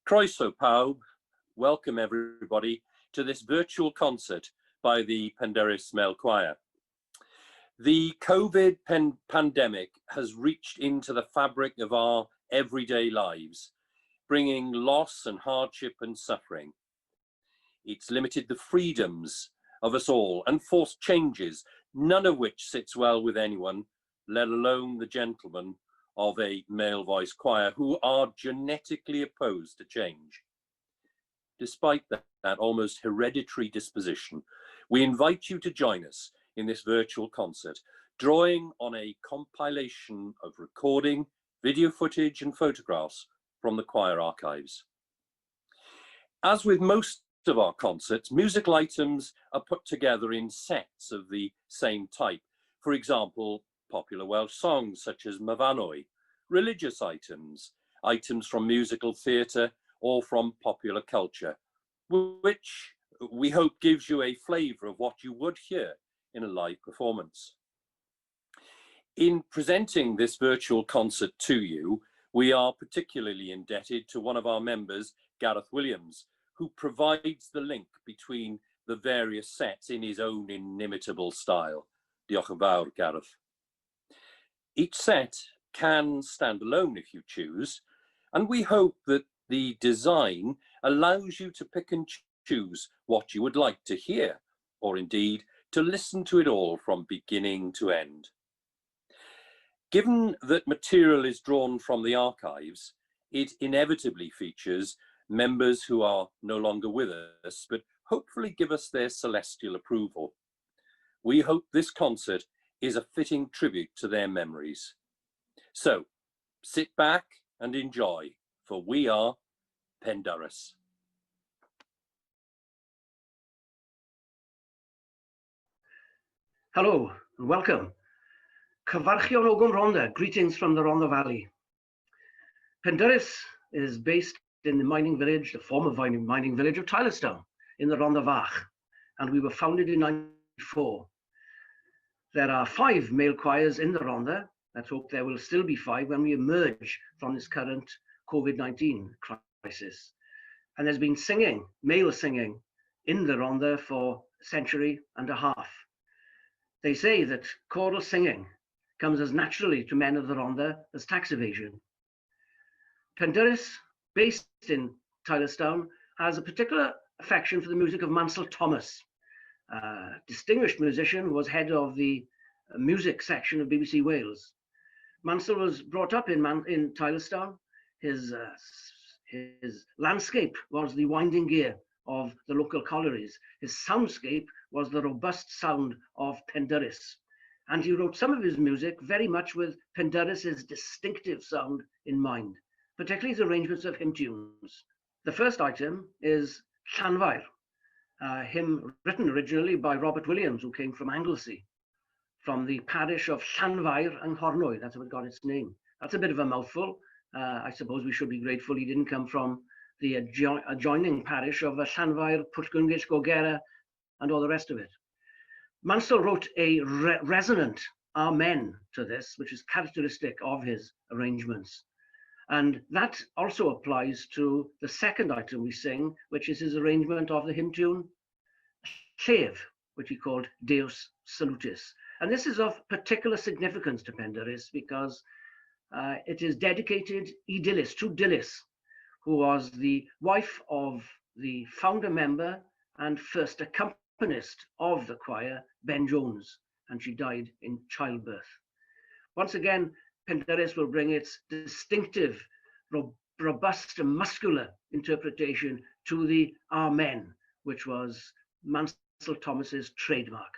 Croeso pawb, welcome everybody to this virtual concert by the Penderys Male Choir. The COVID pandemic has reached into the fabric of our everyday lives, bringing loss and hardship and suffering. It's limited the freedoms of us all and forced changes, none of which sits well with anyone, let alone the gentlemen of a male voice choir who are genetically opposed to change. Despite that almost hereditary disposition, we invite you to join us in this virtual concert, drawing on a compilation of recording, video footage and photographs from the choir archives. As with most of our concerts, musical items are put together in sets of the same type. For example, popular Welsh songs such as Myfanwy, religious items, items from musical theatre or from popular culture, which we hope gives you a flavour of what you would hear in a live performance. In presenting this virtual concert to you, we are particularly indebted to one of our members, Gareth Williams, who provides the link between the various sets in his own inimitable style. Diolch yn fawr, Gareth. Each set can stand alone if you choose, and we hope that the design allows you to pick and choose what you would like to hear, or indeed to listen to it all from beginning to end. Given that material is drawn from the archives, it inevitably features members who are no longer with us, but hopefully give us their celestial approval. We hope this concert is a fitting tribute to their memories. So, sit back and enjoy, for we are Penderys. Hello and welcome. Cyfarchion Ogun Rhondda, greetings from the Rhondda Valley. Penderys is based in the mining village, the former mining village of Tylerstown in the Rhondda Fach, and we were founded in 1994. There are 5 male choirs in the Rhondda. Let's hope there will still be 5 when we emerge from this current COVID-19 crisis. And there's been singing, male singing, in the Rhondda for a century and a half. They say that choral singing comes as naturally to men of the Rhondda as tax evasion. Penderys, based in Tylerstown, has a particular affection for the music of Mansell Thomas, a distinguished musician who was head of the music section of BBC Wales. Mansell was brought up in Tylerstown. His landscape was the winding gear of the local collieries. His soundscape was the robust sound of Penderys. And he wrote some of his music very much with Penderys's distinctive sound in mind, particularly his arrangements of hymn tunes. The first item is Llanfair, a hymn written originally by Robert Williams, who came from Anglesey, from the parish of Llanfair and Nghornwy. That's how it got its name. That's a bit of a mouthful. I suppose we should be grateful he didn't come from the adjoining parish of Llanfair, Pwllgwyngyll, Gogera, and all the rest of it. Mansell wrote a resonant amen to this, which is characteristic of his arrangements. And that also applies to the second item we sing, which is his arrangement of the hymn tune Llef, which he called Deus Salutis. And this is of particular significance to Penderys because it is dedicated to Dilys, who was the wife of the founder member and first accompanist of the choir, Ben Jones, and she died in childbirth. Once again, Penderys will bring its distinctive, robust and muscular interpretation to the Amen, which was Mansell Thomas's trademark.